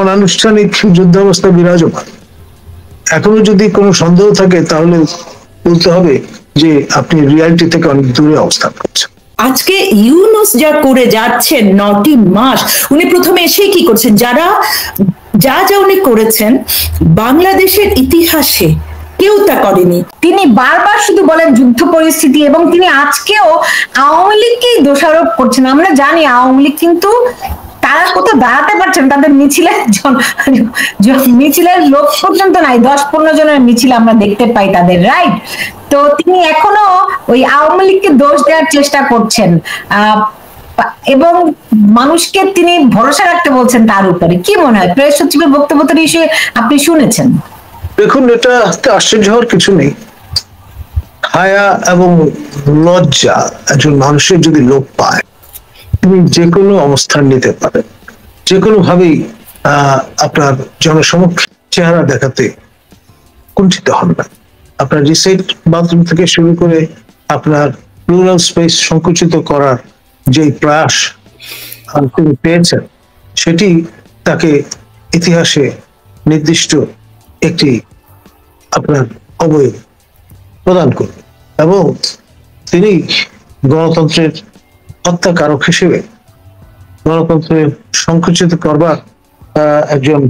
অনানুষ্ঠানিক যুদ্ধাবস্থা বিরাজমান। এখনো যদি কোনো সন্দেহ থাকে তাহলে বলতে হবে যে আপনি রিয়ালিটি থেকে অনেক দূরে অবস্থান করছেন। আজকে ইউনূস যা করে যাচ্ছেন 9টি মাস, উনি প্রথমে এসেই কি করছেন, যা উনি করেছেন বাংলাদেশের ইতিহাসে কেউ তা করেনি। তিনি বারবার শুধু বলেন যুদ্ধ পরিস্থিতি, এবং তিনি আজকেও আওয়ামী লীগকেই দোষারোপ করছেন। আমরা জানি আওয়ামী লীগ কিন্তু তারা কোথাও দাঁড়াতে পারছেন, তাদের মিছিলের লোক পর্যন্ত নাই, 10-15 জনের মিছিল আমরা দেখতে পাই তাদের, রাইট? তো তিনি এখনো ওই আওয়ামী লীগকে দোষ দেওয়ার চেষ্টা করছেন এবং মানুষকে তিনি ভরসা রাখতে বলছেন তার উপরে। কি মনে হয় প্রেস সচিবের বক্তব্যের বিষয়ে আপনি শুনেছেন? দেখুন, এটা আশ্চর্য হওয়ার কিছু নেই। হায়া এবং লজ্জা একজন মানুষের যদি লোপ পায়, তিনি যে কোনো অবস্থান নিতে পারেন, যে কোনো ভাবেই আপনার জনসমক্ষে চেহারা দেখাতে কুণ্ঠিত হন না। আপনার রিসেট বাথরুম থেকে শুরু করে আপনার প্লুরাল স্পেস সংকুচিত করার যে প্রয়াস তিনি পেয়েছেন, সেটি তাকে ইতিহাসে নির্দিষ্ট একটি আপনার অবয়ব প্রদান করবে, এবং তিনি গণতন্ত্রের হত্যাকারক হিসেবে গণতন্ত্রের সংকুচিত করবার একজন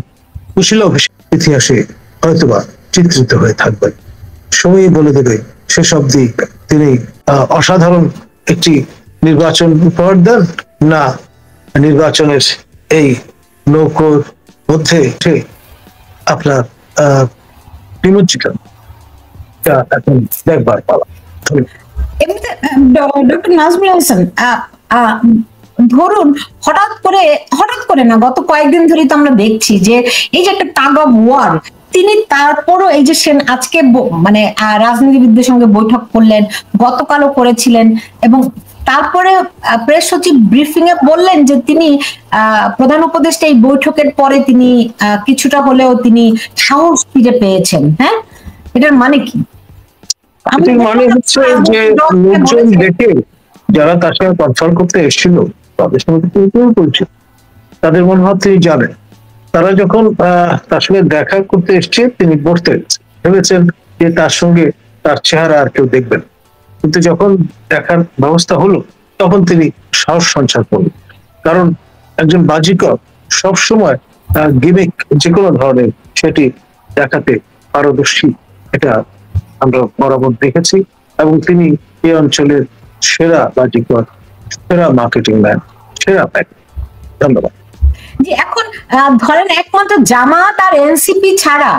কুশীলব হিসেবে ইতিহাসে হয়তোবা চিত্রিত হয়ে থাকবেন। সময়ই বলে দেবে শেষ অবধি তিনি অসাধারণ একটি নির্বাচন উপহার দেন, না নির্বাচনের এই নৌকোর মধ্যে আপনার বিমুচিকা এখন দেখবার পালা। ডক্টর নাজমুল হাসান, ধরুন হঠাৎ করে না, গত কয়েকদিন ধরে তো আমরা দেখছি যে এই যে একটা টাগ অফ ওয়ার, তিনি তারপরও এই যে আজকে মানে রাজনীতিবিদদের সঙ্গে বৈঠক করলেন, গতকালও করেছিলেন, এবং তারপরে প্রেস সচিব ব্রিফিং এ বললেন যে তিনি প্রধান উপদেষ্টা এই বৈঠকের পরে তিনি কিছুটা হলেও তিনি সাহস ফিরে পেয়েছেন। হ্যাঁ, এটার মানে কি? মানে হচ্ছে যে লোকজন দেখে যারা তার সঙ্গে কনসাল্ট করতে এসেছিল তাদের সঙ্গে কেউ বলছে, তাদের মনোভাব তিনি জানেন। তারা যখন তার সঙ্গে দেখা করতে এসছে, তিনি বসতে ভেবেছেন যে তার সঙ্গে তার চেহারা আর কেউ দেখবেন, কিন্তু যখন দেখার ব্যবস্থা হলো তখন তিনি সাহস সঞ্চার করলেন। কারণ একজন বাজিকর সবসময় গিমিক যে কোনো ধরনের সেটি দেখাতে পারদর্শী, এটা আমরা বরাবর দেখেছি, এবং তিনি এই অঞ্চলের সেরা বাজিকর, সেরা মার্কেটিং ম্যান, সেরা প্যাক। ধন্যবাদ। যে এখন ধরেন একমাত্র জামাত আর এনসিপি ছাড়া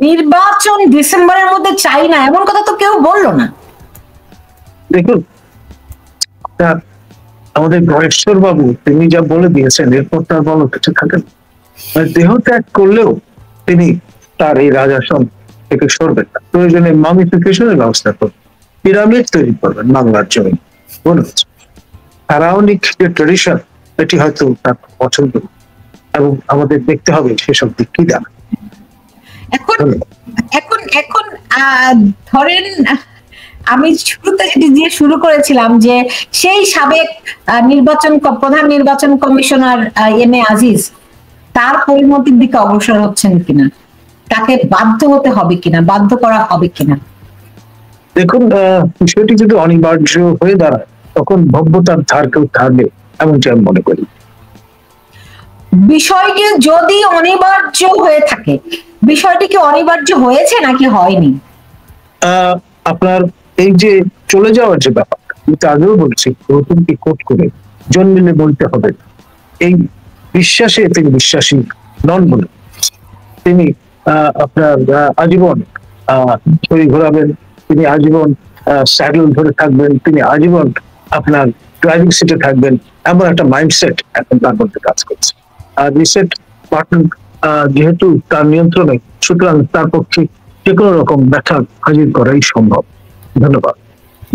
নির্বাচন ডিসেম্বরের মধ্যে চাই না, এমন কথা তো কেউ বললো না। দেখুন, আমাদের গয়েশ্বর বাবু তিনি যা বলে দিয়েছেন এরপর তার বলার কিছু থাকে না। দেহ ত্যাগ করলেও তিনি তার এই রাজাসন থেকে সরবেন না, প্রয়োজনে মামিফিকেশনের ব্যবস্থা করবেন, পিরামিড তৈরি করবেন বাংলার জমি। মনে হচ্ছে ফেরাউনিক যে ট্রেডিশন, এটি হয়তো তার পছন্দ, এবং আমাদের দেখতে হবে সেসব দিক কি দেন। এখন এখন এখন ধরেন আমি শুরুতে যেটি দিয়ে শুরু করেছিলাম যে সেই সাবেক প্রধান নির্বাচন কমিশনার এম এ আজিজ তার পরিণতির দিকে অগ্রসর হচ্ছেন কিনা, তাকে বাধ্য হতে হবে কিনা, বাধ্য করা হবে কিনা? দেখুন, বিষয়টি যদি অনিবার্য হয়ে দাঁড়ায় তখন ভব্যতার ধার কেউ থাকবে এমনটি আমি মনে করি। বিষয়টি যদি অনিবার্য হয়ে থাকে, বিষয়টি কি অনিবার্য হয়েছে নাকি হয়নি? আপনার এই যে চলে যাওয়ার যে ব্যাপার, কিন্তু আগেও বলছি নতুনকে কোট করে জন্মিলে বলতে হবে, এই বিশ্বাসে তিনি বিশ্বাসী নন বলে তিনি আপনার আজীবন ছড়ি ঘোরাবেন, তিনি আজীবন স্যাডেল ধরে থাকবেন, তিনি আজীবন আপনার ড্রাইভিং সিটে থাকবেন, এমন একটা মাইন্ডসেট এখন তার মধ্যে কাজ করছে। আর রিসেট বাটন যেহেতু তার নিয়ন্ত্রণে, সুতরাং তার পক্ষে যে কোনো রকম ব্যাখ্যা হাজির করাই সম্ভব। ধন্যবাদ।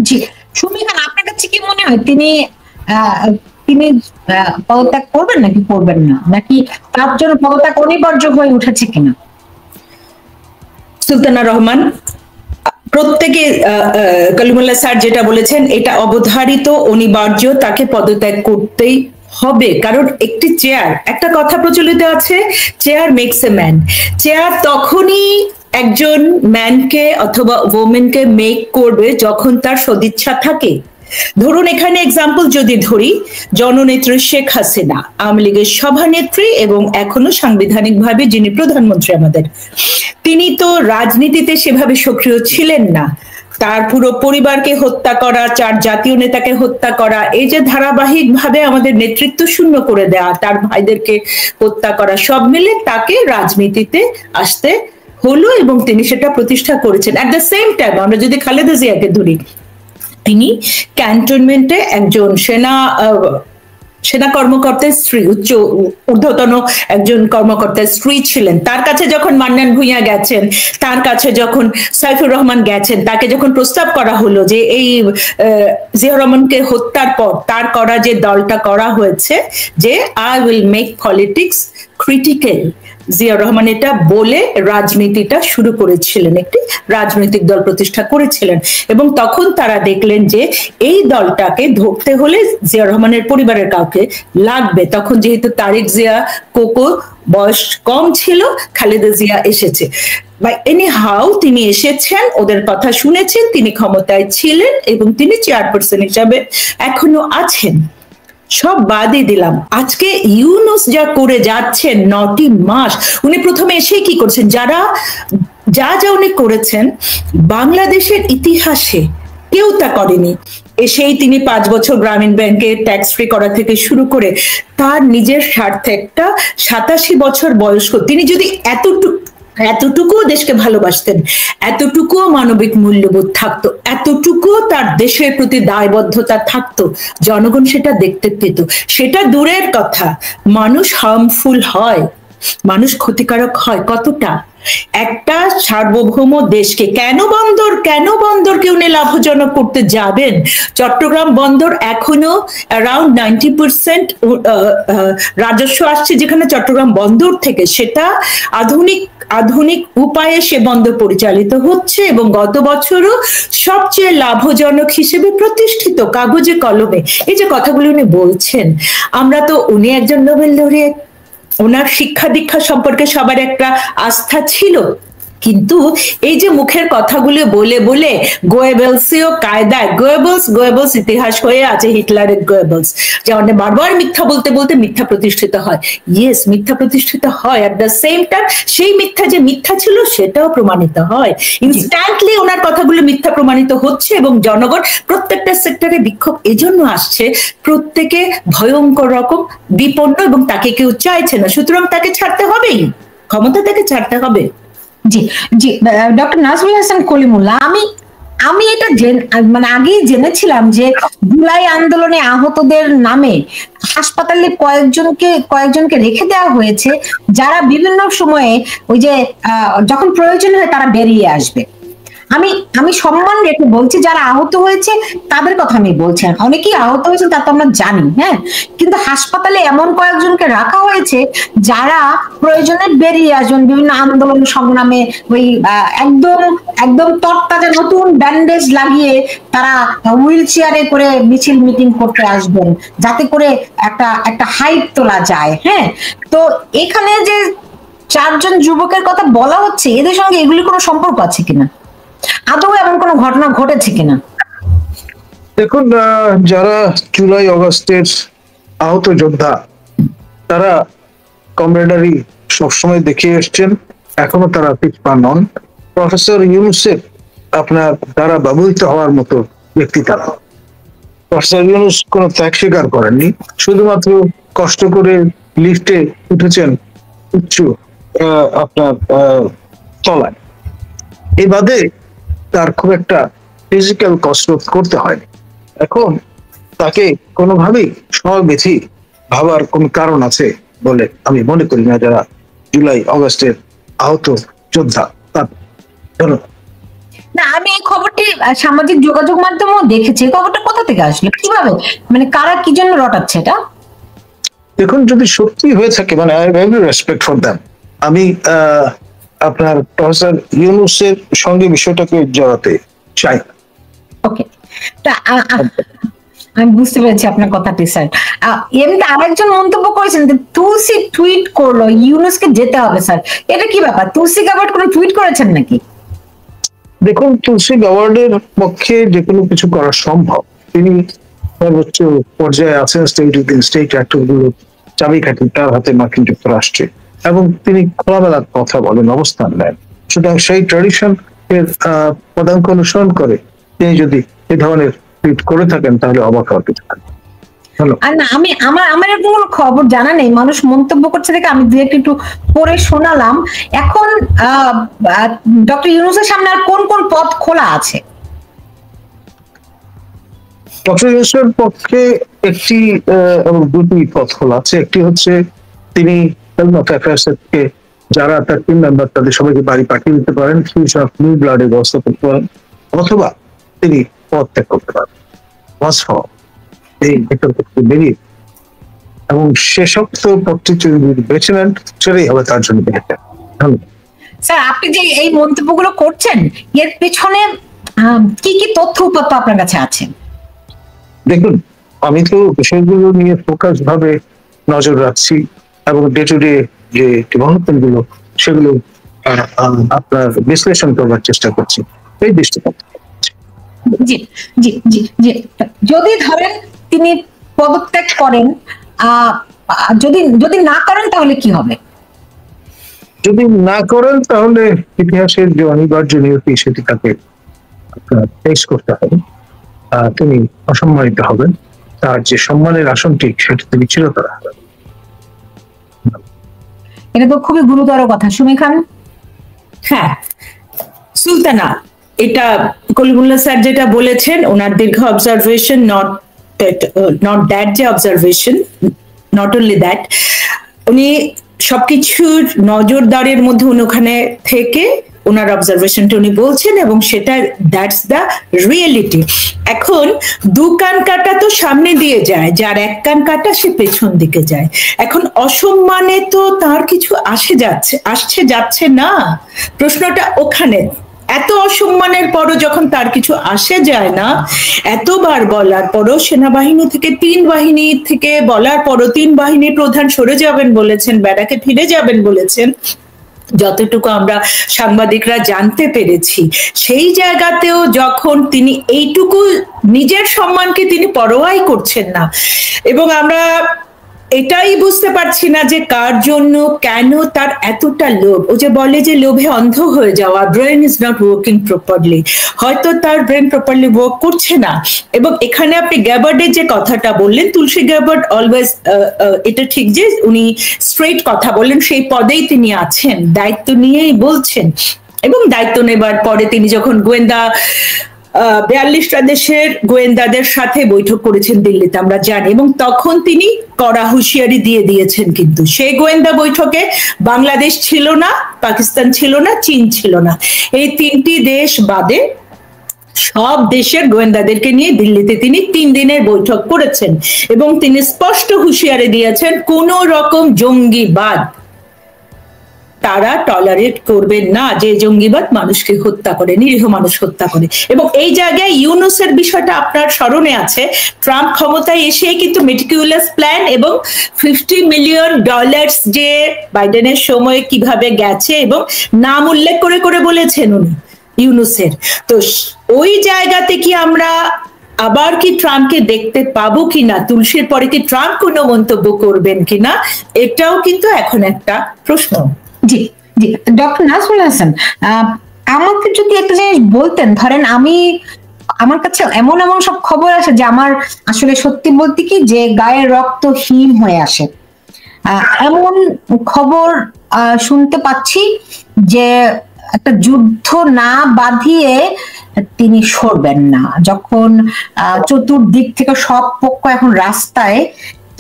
জি, সুমি খান, আপনার কাছে কি মনে হয় তিনি পদত্যাগ করবেন নাকি করবেন না, নাকি তার জন্য পদত্যাগ অনিবার্য হয়ে উঠেছে কিনা? সুলতানা রহমান, প্রত্যেকে কালিমুল্লাহ স্যার যেটা বলেছেন এটা অবধারিত, অনিবার্য, তাকে পদত্যাগ করতেই হবে, কারণ একটি চেয়ার, একটা কথা প্রচলিত আছে, chair makes a man. Chair তখনই একজন ম্যানকে অথবা ওমেনকে মেক করবে যখন তার সদিচ্ছা থাকে। ধরুন এখানে এক্সাম্পল যদি ধরি, জননেত্রী শেখ হাসিনা, আওয়ামী লীগের সভানেত্রী এবং এখনো সাংবিধানিকভাবে যিনি প্রধানমন্ত্রী আমাদের, তিনি তো রাজনীতিতে সেভাবে সক্রিয় ছিলেন না। তার পুরো পরিবারকে হত্যা করা, 4 জাতীয় নেতাকে হত্যা করা, এই যে ধারাবাহিক ভাবে আমাদের নেতৃত্ব শূন্য করে দেওয়া, তার ভাইদেরকে হত্যা করা, সব মিলে তাকে রাজনীতিতে আসতে হলো এবং তিনি সেটা প্রতিষ্ঠা করেছেন। অ্যাট দ্য সেম টাইম আমরা যদি খালেদা জিয়াকে ধরি, তিনি ক্যান্টনমেন্টে একজন সেনা কর্মকর্তার স্ত্রী, উচ্চ ঊর্ধ্বতন একজন কর্মকর্তার স্ত্রী ছিলেন। তার কাছে যখন মান্নান ভূঁইয়া গেছেন, তার কাছে যখন সাইফুর রহমান গেছেন, তাকে যখন প্রস্তাব করা হলো যে এই জিয়াউর রহমানকে হত্যার পর তার করা যে দলটা করা হয়েছে যে I will make politics critical, Ziaur Rahman এটা বলে রাজনীতিটা শুরু করেছিলেন, একটি রাজনৈতিক দল প্রতিষ্ঠা করেছিলেন। এবং তখন তারা দেখলেন যে এই দলটাকে ধরতে হলে জিয়াউর রহমানের পরিবারের কাউকে লাগবে। তখন যেহেতু তারেক জিয়া কোকো বয়স কম ছিল, খালেদা জিয়া এসেছে, বা এনি হাউ তিনি এসেছেন, ওদের কথা শুনেছেন, তিনি ক্ষমতায় ছিলেন এবং তিনি চেয়ারপারসন হিসাবে এখনো আছেন। সব বাদই দিলাম, আজকে ইউনূস যা করে যাচ্ছেন 9টি মাস, উনি প্রথমে এসেই কি করছেন, যা উনি করেছেন বাংলাদেশের ইতিহাসে কেউ তা করেনি। এসেই তিনি 5 বছর গ্রামীণ ব্যাংকে ট্যাক্স ফ্রি করা থেকে শুরু করে তার নিজের স্বার্থে একটা 87 বছর বয়স্ক তিনি যদি এতটুকুও দেশকে ভালোবাসতেন, এতটুকুও মানবিক মূল্যবোধ থাকতো, এতটুকুও তার দেশের প্রতি দায়বদ্ধতা থাকতো, জনগণ সেটা দেখতে পেত। সেটা দূরের কথা, মানুষ হার্মফুল হয়, মানুষ ক্ষতিকারক হয় কতটা। একটা সার্বভৌম দেশকে কেন বন্দরকে উনি লাভজনক করতে যাবেন? চট্টগ্রাম বন্দর এখনো অ্যারাউন্ড 90% রাজস্ব আসছে যেখানে চট্টগ্রাম বন্দর থেকে, সেটা আধুনিক উপায়ে সে বন্দর পরিচালিত হচ্ছে এবং গত বছরও সবচেয়ে লাভজনক হিসেবে প্রতিষ্ঠিত, কাগজে কলমে। এই যে কথাগুলো উনি বলছেন, আমরা তো, উনি একজন নোবেল লরিয়েট, ওনার শিক্ষা দীক্ষা সম্পর্কে সবার একটা আস্থা ছিল, কিন্তু এই যে মুখের কথাগুলো বলে বলে গোয়েবেলসীয় কায়দায়, গোয়েবলস ইতিহাস হয়ে আছে, হিটলারের গোয়েবলস, যেমন বারবার মিথ্যা বলতে বলতে মিথ্যা প্রতিষ্ঠিত হয়। ইয়েস, মিথ্যা প্রতিষ্ঠিত হয়, অ্যাট দ্য সেম টাইম সেই মিথ্যা যে মিথ্যা ছিল সেটাও প্রমাণিত হয়। ইনস্ট্যান্টলি ওনার কথাগুলো মিথ্যা প্রমাণিত হচ্ছে এবং জনগণ প্রত্যেকটা সেক্টরে বিক্ষোভ এজন্য আসছে, প্রত্যেকে ভয়ঙ্কর রকম বিপন্ন এবং তাকে কেউ চাইছে না, সুতরাং তাকে ছাড়তে হবেই, ক্ষমতা তাকে ছাড়তে হবে। জি জি, ডক্টর নাজমুল হাসান কলিমুল্লাহ, আমি এটা মানে আগেই জেনেছিলাম যে জুলাই আন্দোলনে আহতদের নামে হাসপাতালে কয়েকজনকে রেখে দেওয়া হয়েছে, যারা বিভিন্ন সময়ে ওই যে যখন প্রয়োজন হয় তারা বেরিয়ে আসবে। আমি সম্মান রেখে বলছি, যারা আহত হয়েছে তাদের কথা আমি বলছি, অনেকেই আহত হয়েছে তা তো আমরা জানি, হ্যাঁ, কিন্তু হাসপাতালে এমন কয়েকজনকে রাখা হয়েছে যারা প্রয়োজনে বেরিয়ে আসবেন বিভিন্ন আন্দোলন সংগ্রামে, ওই একদম তরতাজা নতুন ব্যান্ডেজ লাগিয়ে তারা হুইল চেয়ারে করে মিছিল মিটিং করতে আসবেন, যাতে করে একটা হাইপ তোলা যায়। হ্যাঁ, তো এখানে যে 4 জন যুবকের কথা বলা হচ্ছে, এদের সঙ্গে এগুলি কোনো সম্পর্ক আছে কিনা, আদৌ এমন কোনো ঘটনা ঘটেছে কিনা? দেখুন, যারা জুলাই অগাস্টের আহত যোদ্ধা, তারা কমরেডারি সবসময় দেখিয়ে এসছেন, এখনো তারা পিছপা নন। প্রফেসর ইউনূসের আপনার দ্বারা ব্যবহৃত হওয়ার মতো ব্যক্তি তারা। প্রফেসর ইউনূস কোনো ত্যাগ স্বীকার করেননি, শুধুমাত্র কষ্ট করে লিফটে উঠেছেন উচ্চ আপনার তলায়, এই বাদে তার খুব একটা ফিজিক্যাল কসরত করতে হয়নি। এখন তাকে কোনোভাবেই সহবেথী ভাবার কোন কারণ আছে বলে আমি মনে করি না, যারা জুলাই অগাস্টের আহত যোদ্ধা। না, আমি এই খবরটি সামাজিক যোগাযোগ মাধ্যমেও দেখেছি। খবরটা কোথা থেকে আসলো, কিভাবে, মানে কারা কি জন্য রটাচ্ছে এটা? দেখুন, যদি সত্যি হয়ে থাকে, মানে I have respect for them, আমি আপনার প্রফেসর ইউনূসের সঙ্গে বিষয়টাকে জড়াতে চাই। ওকে, আমি বুঝতে পেরেছি আপনার কথাটি স্যার। এমনি আরেকজন মন্তব্য করেছেন যে তুলসী টুইট করলো ইউনুসকে যেতে হবে স্যার, এটা কি ব্যাপার? তুলসী গাবার্ড কোনো টুইট করেছেন নাকি? দেখুন, তুলসী গাওয়ার্ডের পক্ষে যে কোনো কিছু করা সম্ভব। তিনি সর্বোচ্চ পর্যায়ে আছেন, স্টেট অ্যাক্টর গুলো চাবিকাঠি তার হাতে মার্কিন যুক্তরাষ্ট্রে, এবং তিনি খোলামেলা কথা বলেন, অবস্থান নেন। সুতরাং সেই ট্র্যাডিশন এর পদাঙ্ক অনুসরণ করে তিনি যদি এ ধরনের টুইট করে থাকেন তাহলে অবাক হওয়ার কিছু থাকে। আর না, আমার এরকম কোনো খবর জানা নেই, মানুষ মন্তব্য করছে দেখে আমি দু একটু পরে শোনালাম। এখন ডক্টর ইউনূসের সামনে আর কোন কোন পথ খোলা আছে? ডক্টর ইউনূসের পক্ষে একটি এবং দুটি পথ খোলা আছে। একটি হচ্ছে তিনি হেলথ অ্যাফেয়ার্স থেকে যারা তার টিম মেম্বার তাদের সবাইকে বাড়ি পাঠিয়ে দিতে পারেন, ফিউচার অফ নিউ ব্লাডের ব্যবস্থা করতে পারেন, অথবা তিনি পদ ত্যাগ করতে পারেন, এই ভেতর থেকে বেরিয়ে, এবং শেষোক্ত পথটি যদি বেছে নেন সেটাই হবে তার জন্য বেটার। স্যার, আপনি যে এই মন্তব্যগুলো করছেন এর পেছনে কি কি তথ্য উপাত্ত আপনার কাছে আছে? দেখুন, আমি তো বিষয়গুলো নিয়ে ফোকাস ভাবে নজর রাখছি এবং ডে টু ডে যে ডেভেলপমেন্ট গুলো সেগুলো আপনার বিশ্লেষণ করবার চেষ্টা করছি এই দৃষ্টিকোণ। জি জি জি জি যদি ধরেন তিনি পদত্যাগ করেন, যদি যদি না করেন তাহলে কি হবে? যদি না করেন তাহলে ইতিহাসের যে অনিবার্য নিয়তি সেটি তাকে ফেস করতে হবে। তিনি অসম্মানিত হবেন, তার যে সম্মানের আসনটি সেটি তিনি চিরতর হবেন। এটা তো খুবই গুরুতর কথা। সুমি খান। হ্যাঁ সুলতানা, এটা কলিমুল্লাহ স্যার যেটা বলেছেন, ওনার দীর্ঘ অবজারভেশন, নট দ্যাট যে অবজারভেশন, নট অনলি দ্যাট, উনি সবকিছুর নজরদারের মধ্যে ওখানে থেকে ওনার অবজারভেশনটা উনি বলছেন, এবং সেটা দ্যাটস দ্য রিয়েলিটি। এখন দু কান কাটা তো সামনে দিয়ে যায়, যার এক কান কাটা সে পেছন দিকে যায়। এখন অসম্মানে তো তার কিছু আসছে যাচ্ছে না, প্রশ্নটা ওখানে। এত অসম্মানের পরও যখন তার কিছু আসে যায় না, এতবার বলার পরও, সেনাবাহিনী থেকে 3 বাহিনী থেকে বলার পরও 3 বাহিনীর প্রধান সরে যাবেন বলেছেন, ব্যারাকে ফিরে যাবেন বলেছেন, যতটুকু আমরা সাংবাদিকরা জানতে পেরেছি, সেই জায়গাতেও যখন তিনি এইটুকু নিজের সম্মানকে তিনি পরোয়াই করছেন না, এবং আমরা এটাই বুঝতে পারছি না যে কার জন্য, কেন তার এতটা লোভ। ও যে বলে যে লোভে অন্ধ হয়ে যাওয়া, brain is not working properly, হয়তো তার ব্রেন প্রপারলি ওয়ার্ক করছে না। এবং এখানে আপনি গ্যাবার্ডের যে কথাটা বললেন, তুলসী গ্যাবার্ড অলওয়েজ, এটা ঠিক যে উনি স্ট্রেট কথা বললেন, সেই পদেই তিনি আছেন, দায়িত্ব নিয়েই বলছেন। এবং দায়িত্ব নেবার পরে তিনি যখন গোয়েন্দা 42টা দেশের গোয়েন্দাদের সাথে বৈঠক করেছেন দিল্লিতে, আমরা জানি, এবং তখন তিনি কড়া হুঁশিয়ারি দিয়ে দিয়েছেন। কিন্তু সেই গোয়েন্দা বৈঠকে বাংলাদেশ ছিল না, পাকিস্তান ছিল না, চীন ছিল না, এই 3টি দেশ বাদে সব দেশের গোয়েন্দাদেরকে নিয়ে দিল্লিতে তিনি 3 দিনের বৈঠক করেছেন, এবং তিনি স্পষ্ট হুঁশিয়ারি দিয়েছেন কোন রকম জঙ্গিবাদ তারা টলারেট করবেন না, যে জঙ্গিবাদ মানুষকে হত্যা করে, নিরীহ মানুষ হত্যা করে। এবং এই জায়গায় ইউনুসের বিষয়টা আপনার স্মরণে আছে, ট্রাম্প ক্ষমতায় এসে কিন্তু মেটিকুলাস প্ল্যান এবং $50 মিলিয়ন যে বাইডেনের সময় কিভাবে গেছে এবং নাম উল্লেখ করে করে বলেছেন উনি ইউনুসের। তো ওই জায়গাতে কি আমরা আবার কি ট্রাম্পকে দেখতে পাবো কিনা, তুলসীর পরে কি ট্রাম্প কোনো মন্তব্য করবেন কিনা, এটাও কিন্তু এখন একটা প্রশ্ন। জি জি ডক্টর নাজমুল হাসান, আমাকে যদি একটা জিনিস বলতেন, ধরেন আমার কাছে এমন এমন সব খবর আসে যে আমার আসলে সত্যি বলতে কি যে গায়ের রক্ত হিম হয়ে আসে। এমন খবর শুনতে পাচ্ছি যে একটা যুদ্ধ না বাঁধিয়ে তিনি সরবেন না, যখন চতুর্দিক থেকে সব পক্ষ এখন রাস্তায়,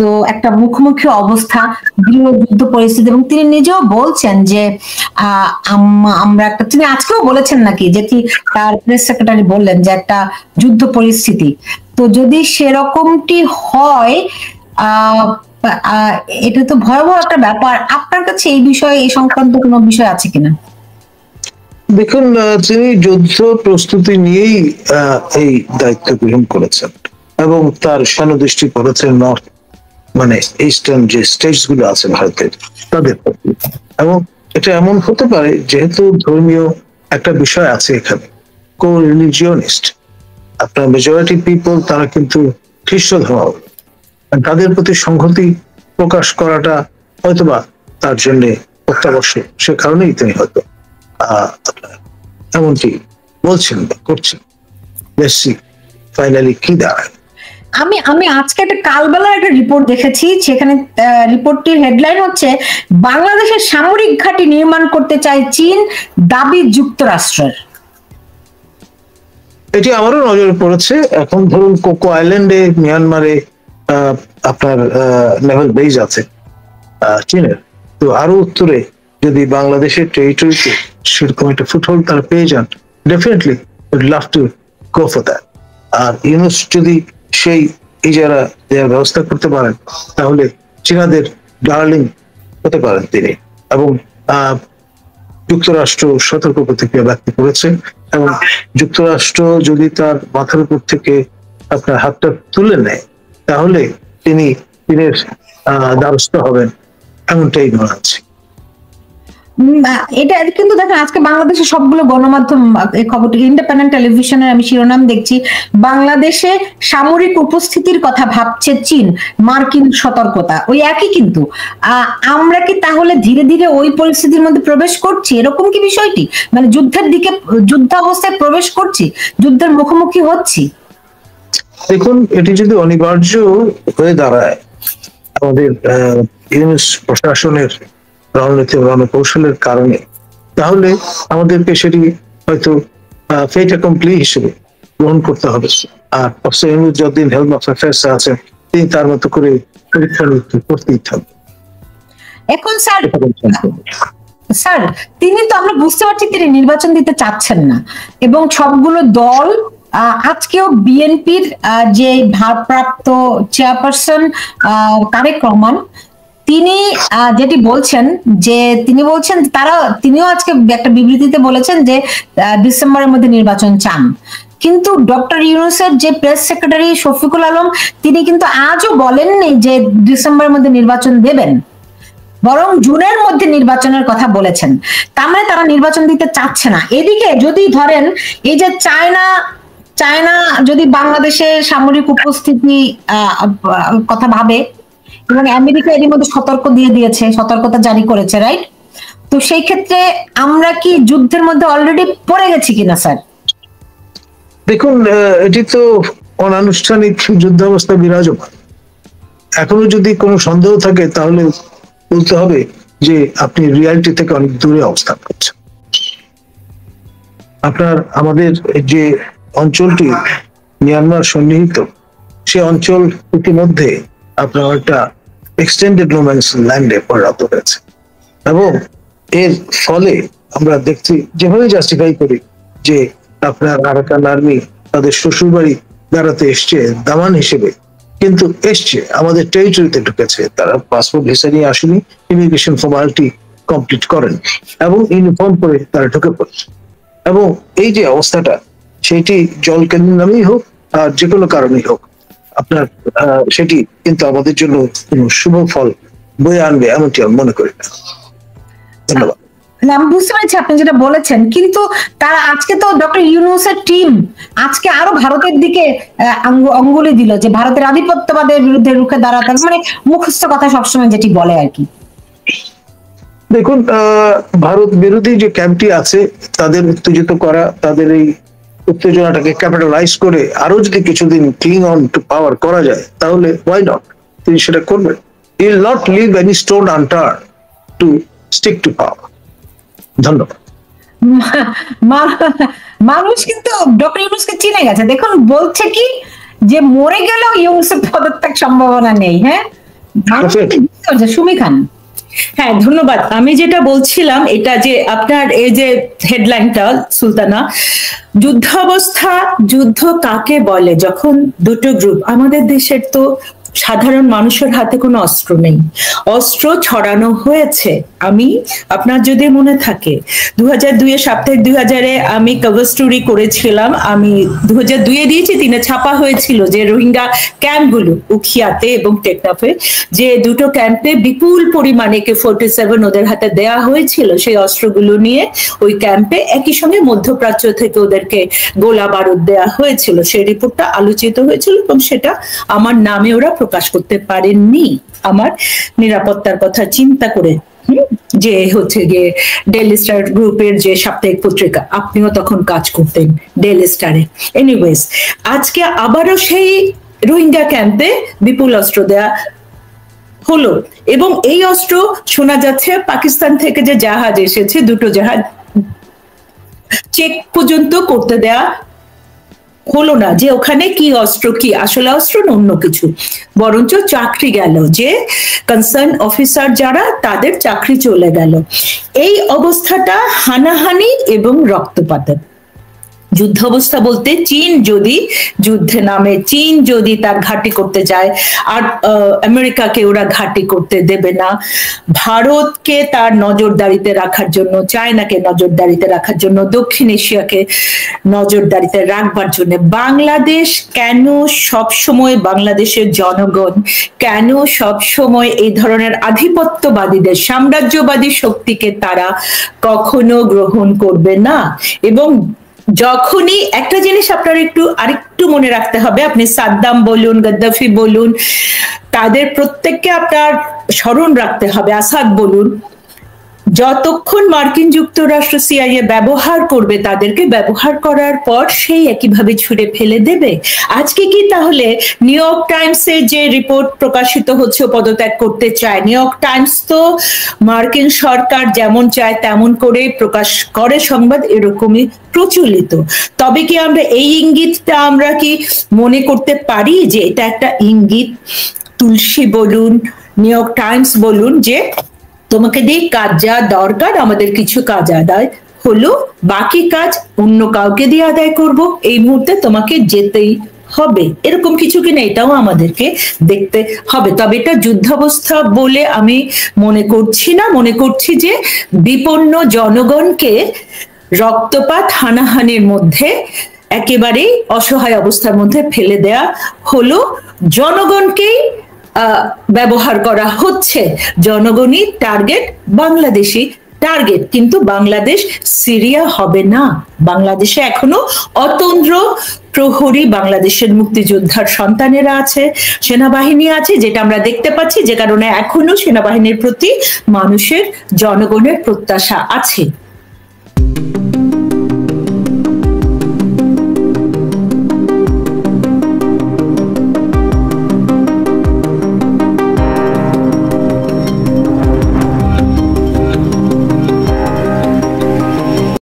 তো একটা মুখোমুখি অবস্থা, গৃহযুদ্ধ পরিস্থিতি, এবং তিনি নিজেও বলছেন যে আমরা একটা, তিনি আজকেও বলেছেন নাকি যে তার প্রেস সেক্রেটারি বললেন যে একটা যুদ্ধ পরিস্থিতি। তো যদি সেরকমটি হয় এটা তো ভয়াবহ একটা ব্যাপার। আপনার কাছে এই বিষয়ে, এই সংক্রান্ত কোনো বিষয় আছে কিনা? দেখুন, তিনি যুদ্ধ প্রস্তুতি নিয়েই এই দায়িত্ব গ্রহণ করেছেন। এবং তার সহানুদৃষ্টি করেছে নর্থ মানে ইস্টার্ন যে স্টেটস গুলো আছে ভারতের তাদের প্রতি। এবং এটা এমন হতে পারে যেহেতু ধর্মীয় একটা বিষয় আছে এখানে, কো রিলিজিয়নিস্ট, আপনার মেজরিটি পিপল তারা কিন্তু খ্রিস্ট ধর্মাবলম্বী, তাদের প্রতি সংহতি প্রকাশ করাটা হয়তোবা তার জন্য অত্যাবশ্যক। সে কারণেই তিনি হয়তো এমনটি বলছেন বা করছেন। ফাইনালি কি দাঁড়ায়। আমি আমি আজকে একটা কালবেলার একটা রিপোর্ট দেখেছি, সেখানে রিপোর্টটির হেডলাইন হচ্ছে বাংলাদেশের সামরিক ঘাঁটি নির্মাণ করতে চায় চীন, দাবি যুক্তরাষ্ট্রের। এটি আমারও নজরে পড়েছে। এখন ধরুন কোকো আইল্যান্ডে মিয়ানমারে আপনার নেভাল বেজ আছে চীনের, তো আরো উত্তরে যদি বাংলাদেশের টেরিটরিতে সেরকম একটা ফুটহোল্ড তারা পেয়ে যান, definitely love to go for that. আর ইউনুস যদি সেই ইজারা দেওয়ার ব্যবস্থা করতে পারেন তাহলে চীনাদের ডার্লিং হতে পারেন তিনি। এবং যুক্তরাষ্ট্র সতর্ক প্রতিক্রিয়া ব্যক্ত করেছে, এবং যুক্তরাষ্ট্র যদি তার মাথার উপর থেকে আপনার হাতটা তুলে নেয় তাহলে তিনি চীনের দ্বারস্থ হবেন, এমনটাই মনে হচ্ছে। এটা কিন্তু দেখেন আজকে বাংলাদেশের সবগুলো গণমাধ্যম এই খবরটি, ইন্ডিপেন্ডেন্ট টেলিভিশনের আমি শিরোনাম দেখছি, বাংলাদেশে সামরিক উপস্থিতির কথা ভাবছে চীন, মার্কিন সতর্কতা। ওই একই কিন্তু। আমরা কি তাহলে ধীরে ধীরে ওই পরিস্থিতির মধ্যে প্রবেশ করছি? এরকম কি বিষয়টি, মানে যুদ্ধের দিকে, যুদ্ধাবস্থায় প্রবেশ করছি, যুদ্ধের মুখোমুখি হচ্ছি? দেখুন, এটি যদি অনিবার্য হয়ে দাঁড়ায় আমাদের ইউনুস প্রশাসনের রণনীতি রণকৌশলের কারণে, তাহলে আমাদেরকে সেটি হয়তো ফেট অ্যাকমপ্লি হিসেবে গ্রহণ করতে হবে। আর প্রফেসর ইউনুস যতদিন হেলথ অফ অ্যাফেয়ার্স আছেন তিনি তার মতো করে পরীক্ষা নিরীক্ষা করতেই থাকবেন। এখন স্যার তিনি তো, আমরা বুঝতে পারছি তিনি নির্বাচন দিতে চাচ্ছেন না, এবং সবগুলো দল আজকেও বিএনপির যে ভারপ্রাপ্ত চেয়ারপারসন তারেক রহমান তিনি যেটি বলছেন, যে তিনি বলছেন তিনিও আজকে একটা বিবৃতিতে বলেছেন যে ডিসেম্বরের মধ্যে নির্বাচন চান। কিন্তু ডক্টর ইউনূসের যে প্রেস সেক্রেটারি শফিকুল আলম তিনি কিন্তু আজও বলেননি যে ডিসেম্বরের মধ্যে নির্বাচন দেবেন, বরং জুনের মধ্যে নির্বাচনের কথা বলেছেন। তার মানে তারা নির্বাচন দিতে চাচ্ছে না। এদিকে যদি ধরেন এই যে চায়না যদি বাংলাদেশে সামরিক উপস্থিতি কথা ভাবে, এবং আমেরিকা এর মধ্যে সতর্কতা জারি করেছে, রাইট? তো সেই ক্ষেত্রে আমরা কি যুদ্ধের মধ্যে অলরেডি পড়ে গেছি কিনা স্যার? দেখুন, এটি তো অনানুষ্ঠানিক যুদ্ধাবস্থা বিরাজমান। এখনো যদি কোনো সন্দেহ থাকে তাহলে বলতে হবে যে আপনি রিয়ালিটি থেকে অনেক দূরে অবস্থান করছেন। আমাদের যে অঞ্চলটি মিয়ানমার সন্নিহিত, সে অঞ্চল ইতিমধ্যে আপনার একটা এক্সটেন্ডেড নোম্যান্স ল্যান্ডে পরিণত হয়েছে, এবং এর ফলে আমরা দেখছি যেভাবে জাস্টিফাই করি যে আপনার আরাকান আর্মি তাদের শ্বশুরবাড়ি বেড়াতে এসছে দামান হিসেবে, কিন্তু এসছে আমাদের টেরিটরিতে ঢুকেছে, তারা পাসপোর্ট ভিসা নিয়ে আসেনি, ইমিগ্রেশন ফর্মালিটি কমপ্লিট করেন এবং ইউনিফর্ম পরে তারা ঢুকে পড়ছে। এবং এই যে অবস্থাটা, সেটি জলকেন্দ্র নামেই হোক আর যে কোনো কারণেই হোক, আপনার সেটি কিন্তু আমাদের জন্য শুভ ফল বয়ে আনবে এমনটি আমি মনে করি না। ধন্যবাদ। আমি বুঝতে পারছি আপনি যেটা বলেছেন, কিন্তু তারা আজকে তো ডক্টর ইউনূসের টিম আজকে আরো ভারতের দিকে অঙ্গুলি দিল যে ভারতের আধিপত্যবাদের বিরুদ্ধে রুখে দাঁড়াতে, মানে মুখস্থ কথা সবসময় যেটি বলে আর কি। দেখুন, ভারত বিরোধী যে ক্যাম্পটি আছে তাদের উত্তেজিত করা, তাদের এই উত্তেজনাটাকে ক্যাপিটালাইজ করে আরো যদি কিছুদিন ক্লিং অন টু পাওয়ার করা যায় তাহলে ওয়াই নট, তিনি সেটা করবেন। He will not leave any stone unturned to stick to power. ধন্যবাদ। মানুষ কিন্তু ডক্টর ইউনূসকে চিনে গেছে। দেখুন বলছে কি যে মরে গেলেও ইউনূসের পদত্যাগ সম্ভাবনা নেই। হ্যাঁ, সুমি খান। হ্যাঁ, ধন্যবাদ। আমি যেটা বলছিলাম এটা যে আপনার এই যে হেডলাইনটা সুলতানা, যুদ্ধাবস্থা, যুদ্ধ কাকে বলে? যখন দুটো গ্রুপ, আমাদের দেশের তো সাধারণ মানুষের হাতে কোনো অস্ত্র নেই, অস্ত্র ছড়ানো হয়েছে। আমি আপনার যদি মনে থাকে 2002 সাপ্তাহিক 2000-এ আমি কভার স্টোরি করেছিলাম, আমি 2002-এ দিয়েছি, 3-এ ছাপা হয়েছিল যে রোহিঙ্গা ক্যাম্পগুলো উখিয়াতে এবং টেকনাফে, যে দুটো ক্যাম্পে বিপুল পরিমাণে AK-47 ওদের হাতে দেয়া হয়েছিল। সেই অস্ত্রগুলো নিয়ে ওই ক্যাম্পে একই সঙ্গে মধ্যপ্রাচ্য থেকে ওদেরকে গোলা বারুদ দেয়া হয়েছিল। সেই রিপোর্টটা আলোচিত হয়েছিল এবং সেটা আমার নামে ওরা প্রকাশ করতে পারেননি, আমার নিরাপত্তার কথা চিন্তা করে। যে হচ্ছে গিয়ে ডেইলি স্টার গ্রুপের যে সাপ্তাহিক পত্রিকা, আপনিও তখন কাজ করতেন ডেইলি স্টারে। এনিওয়েজ, আজকে আবারও সেই রোহিঙ্গা ক্যাম্পে বিপুল অস্ত্র দেয়া হলো এবং এই অস্ত্র শোনা যাচ্ছে পাকিস্তান থেকে যে জাহাজ এসেছে, দুটো জাহাজ চেক পর্যন্ত করতে দেয়া হলো না যে ওখানে কি অস্ত্র, কি আসলে অস্ত্র না অন্য কিছু, বরঞ্চ চাকরি গেল, যে কনসার্ন অফিসার যারা তাদের চাকরি চলে গেল। এই অবস্থাটা হানাহানি এবং রক্তপাতের যুদ্ধাবস্থা বলতে চীন যদি যুদ্ধে নামে, চীন যদি তার ঘাঁটি করতে যায়, আর আমেরিকাকে ওরা ঘাঁটি করতে দেবে না, ভারতকে তার নজরদারিতে রাখার জন্য, চায়নাকে নজরদারিতে রাখার জন্য, দক্ষিণ এশিয়াকে নজরদারিতে রাখবার জন্য বাংলাদেশ কেন সব সময়, বাংলাদেশের জনগণ কেন সব সময় এই ধরনের আধিপত্যবাদীদের, সাম্রাজ্যবাদী শক্তিকে তারা কখনো গ্রহণ করবে না। এবং যখনই একটা জিনিস আপনার আরেকটু মনে রাখতে হবে, আপনি সাদ্দাম বলুন, গাদ্দাফি বলুন, তাদের প্রত্যেককে আপনার স্মরণ রাখতে হবে, আসাদ বলুন, যতক্ষণ মার্কিন যুক্তরাষ্ট্র CIA ব্যবহার করবে, তাদেরকে ব্যবহার করার পর সেই একইভাবে ছুড়ে ফেলে দেবে। আজকে কি তাহলে নিউ ইয়র্ক টাইমসে যে রিপোর্ট প্রকাশিত হচ্ছে পদত্যাগ করতে চায়, নিউ ইয়র্ক টাইমস তো মার্কিন সরকার যেমন চায় তেমন করে প্রকাশ করে সংবাদ, এরকমই প্রচলিত। তবে কি আমরা এই ইঙ্গিতটা আমরা কি মনে করতে পারি যে এটা একটা ইঙ্গিত, তুলসী বলুন, নিউ ইয়র্ক টাইমস বলুন, যে তোমাকে দিয়ে কাজ যা দরকার, আমাদের কিছু কাজ আদায় হলো, বাকি কাজ অন্য কাউকে দিয়ে আদায় করব, এই মুহূর্তে তোমাকে যেতেই হবে, এরকম কিছু কিনা এটাও আমাদেরকে দেখতে হবে। তবে এটা যুদ্ধাবস্থা বলে আমি মনে করছি না, মনে করছি যে বিপন্ন জনগণকে রক্তপাত হানাহানির মধ্যে একেবারেই অসহায় অবস্থার মধ্যে ফেলে দেয়া হলো, জনগণকেই ব্যবহার করা হচ্ছে, জনগণই টার্গেট, বাংলাদেশি টার্গেট, কিন্তু বাংলাদেশ সিরিয়া হবে না। বাংলাদেশে এখনো অতন্দ্র প্রহরী বাংলাদেশের মুক্তিযোদ্ধার সন্তানেরা আছে, সেনাবাহিনী আছে, যেটা আমরা দেখতে পাচ্ছি, যে কারণে এখনো সেনাবাহিনীর প্রতি মানুষের, জনগণের প্রত্যাশা আছে।